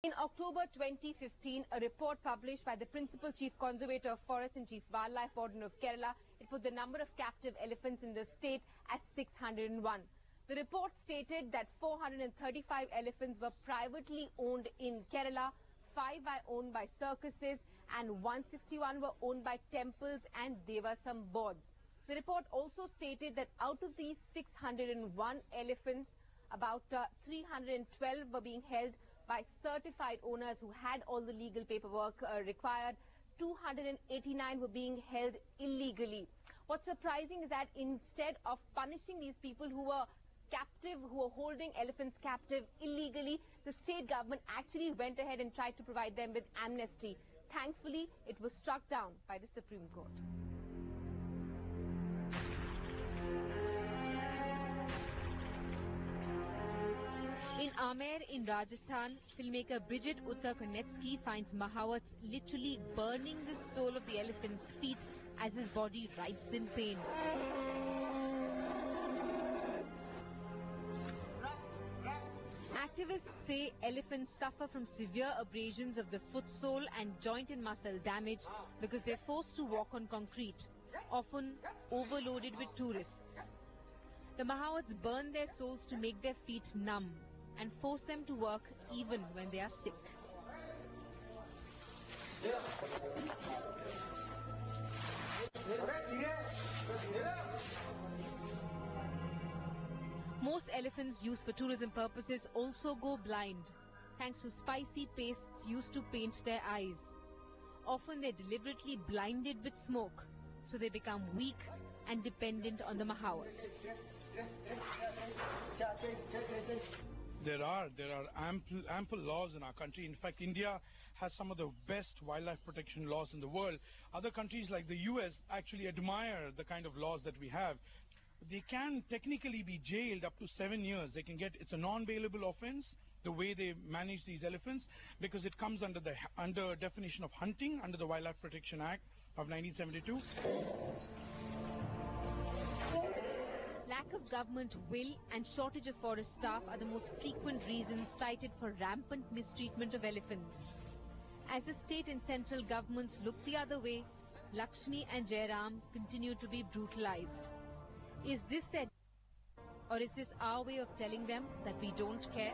In October 2015, a report published by the Principal Chief Conservator of Forest and Chief Wildlife Warden of Kerala, it put the number of captive elephants in the state as 601. The report stated that 435 elephants were privately owned in Kerala, 5 were owned by circuses, and 161 were owned by temples, and there were some boards. The report also stated that out of these 601 elephants, about 312 were being held by certified owners who had all the legal paperwork required. 289 were being held illegally. What's surprising is that instead of punishing these people who were captive, who were holding elephants captive illegally, the state government actually went ahead and tried to provide them with amnesty. Thankfully, it was struck down by the Supreme Court. In Amer in Rajasthan, filmmaker Bridget Uttarkonetsky finds Mahawats literally burning the sole of the elephant's feet as his body writhes in pain. Activists say elephants suffer from severe abrasions of the foot sole and joint and muscle damage because they're forced to walk on concrete, often overloaded with tourists. The Mahawats burn their soles to make their feet numb and force them to work even when they are sick. Most elephants used for tourism purposes also go blind, thanks to spicy pastes used to paint their eyes. Often they're deliberately blinded with smoke, so they become weak and dependent on the Mahawat. There are ample laws in our country. In fact, India has some of the best wildlife protection laws in the world. Other countries like the US actually admire the kind of laws that we have. They can technically be jailed up to 7 years. They can get, it's a non-bailable offense, the way they manage these elephants, because it comes under the definition of hunting under the Wildlife Protection Act of 1972. Lack of government will and shortage of forest staff are the most frequent reasons cited for rampant mistreatment of elephants. As the state and central governments look the other way, Lakshmi and Jairam continue to be brutalized. Is this their, or is this our way of telling them that we don't care?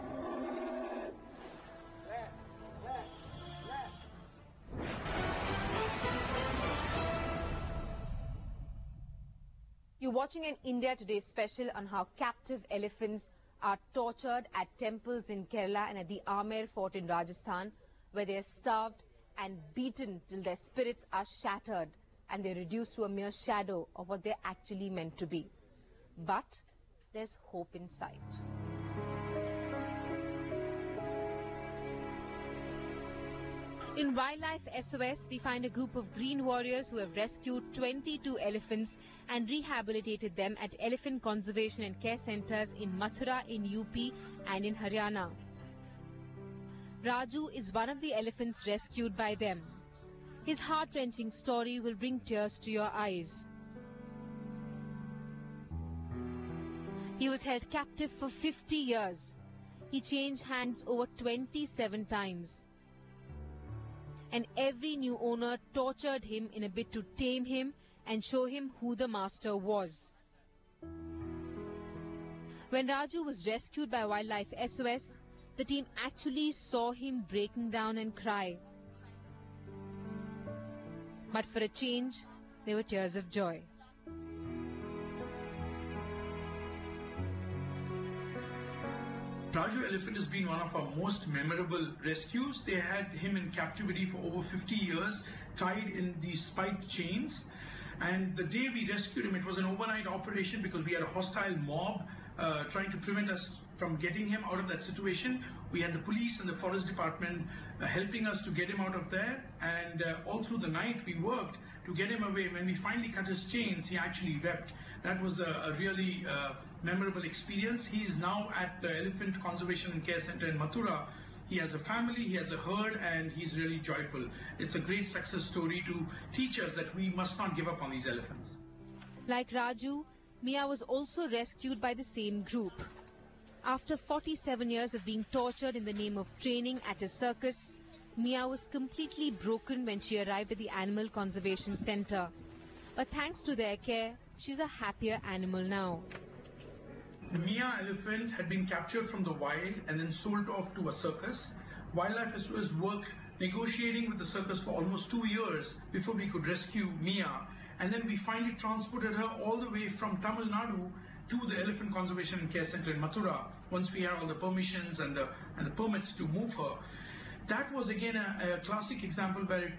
You're watching an India Today special on how captive elephants are tortured at temples in Kerala and at the Amer fort in Rajasthan, where they are starved and beaten till their spirits are shattered and they're reduced to a mere shadow of what they're actually meant to be. But there's hope in sight. In Wildlife SOS, we find a group of green warriors who have rescued 22 elephants and rehabilitated them at elephant conservation and care centers in Mathura in UP and in Haryana. Raju is one of the elephants rescued by them. His heart-wrenching story will bring tears to your eyes. He was held captive for 50 years. He changed hands over 27 times. And every new owner tortured him in a bid to tame him and show him who the master was. When Raju was rescued by Wildlife SOS, the team actually saw him breaking down and cry. But for a change, there were tears of joy. Raju elephant has been one of our most memorable rescues. They had him in captivity for over 50 years, tied in these spiked chains. And the day we rescued him, it was an overnight operation because we had a hostile mob trying to prevent us from getting him out of that situation. We had the police and the forest department helping us to get him out of there. And all through the night we worked to get him away. When we finally cut his chains, he actually wept. That was a really memorable experience. He is now at the Elephant Conservation and Care Center in Mathura. He has a family, he has a herd, and he's really joyful. It's a great success story to teach us that we must not give up on these elephants. Like Raju, Mia was also rescued by the same group. After 47 years of being tortured in the name of training at a circus, Mia was completely broken when she arrived at the Animal Conservation Center. But thanks to their care, she's a happier animal now. The Mia elephant had been captured from the wild and then sold off to a circus. Wildlife SOS worked negotiating with the circus for almost 2 years before we could rescue Mia. And then we finally transported her all the way from Tamil Nadu to the Elephant Conservation and Care Center in Mathura once we had all the permissions and the permits to move her. That was again a classic example where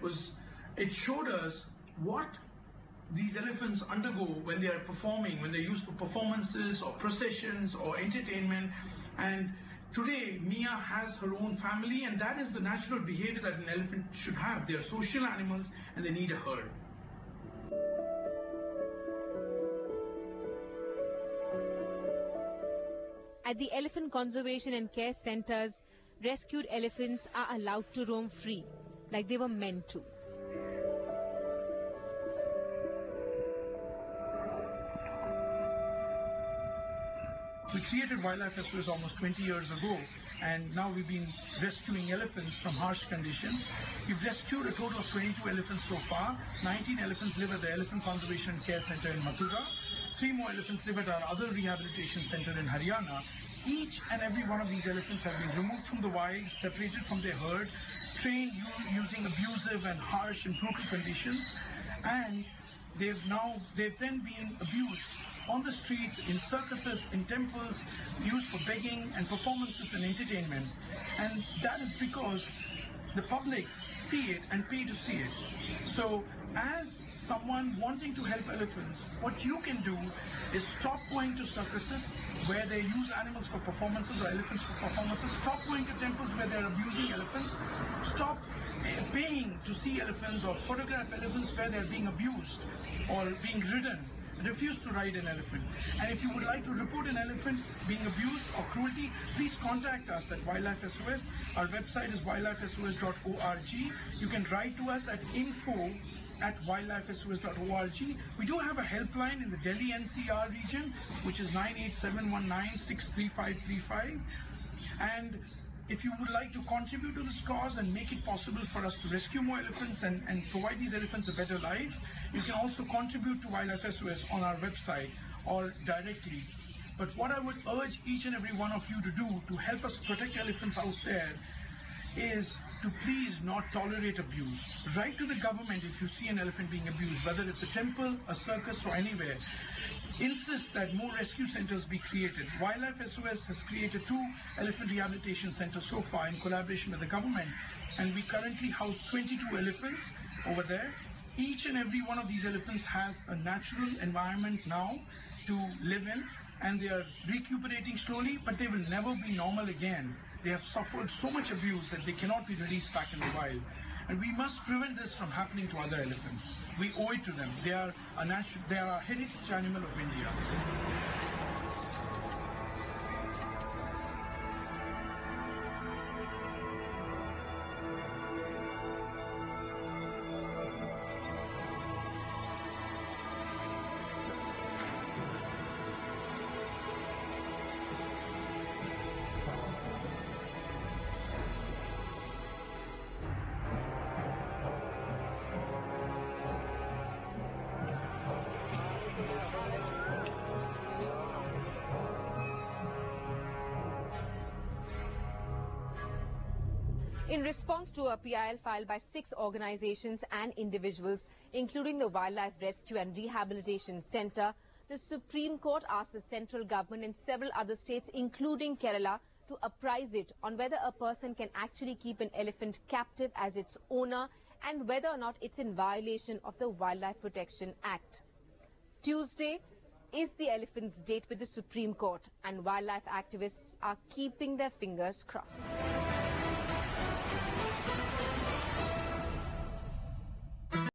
it showed us what these elephants undergo when they are performing, when they're used for performances or processions or entertainment. And today, Mia has her own family, and that is the natural behavior that an elephant should have. They are social animals and they need a herd. At the Elephant Conservation and Care Centers, rescued elephants are allowed to roam free, like they were meant to. We created Wildlife SOS almost 20 years ago, and now we've been rescuing elephants from harsh conditions. We've rescued a total of 22 elephants so far. 19 elephants live at the Elephant Conservation and Care Center in Mathura. 3 more elephants live at our other rehabilitation center in Haryana. Each and every one of these elephants have been removed from the wild, separated from their herd, trained using abusive and harsh and brutal conditions, and they've then been abused on the streets, in circuses, in temples, used for begging and performances and entertainment. And that is because the public see it and pay to see it. So as someone wanting to help elephants, what you can do is stop going to circuses where they use animals for performances or elephants for performances. Stop going to temples where they're abusing elephants. Stop paying to see elephants or photograph elephants where they're being abused or being ridden. Refuse to ride an elephant. And if you would like to report an elephant being abused or cruelty, please contact us at Wildlife SOS. Our website is wildlifesos.org. You can write to us at info@wildlifesos.org. We do have a helpline in the Delhi NCR region, which is 98719633535. And if you would like to contribute to this cause and make it possible for us to rescue more elephants and provide these elephants a better life, you can also contribute to Wildlife SOS on our website or directly. But what I would urge each and every one of you to do to help us protect elephants out there is to please not tolerate abuse. Write to the government if you see an elephant being abused, whether it's a temple, a circus, or anywhere. Insist that more rescue centers be created. Wildlife SOS has created 2 elephant rehabilitation centers so far in collaboration with the government, and we currently house 22 elephants over there. Each and every one of these elephants has a natural environment now to live in, and they are recuperating slowly, but they will never be normal again. They have suffered so much abuse that they cannot be released back in the wild. And we must prevent this from happening to other elephants. We owe it to them. They are a heritage animal of India. In response to a PIL filed by 6 organizations and individuals, including the Wildlife Rescue and Rehabilitation Center, the Supreme Court asked the central government and several other states, including Kerala, to apprise it on whether a person can actually keep an elephant captive as its owner and whether or not it's in violation of the Wildlife Protection Act. Tuesday is the elephant's date with the Supreme Court, and wildlife activists are keeping their fingers crossed.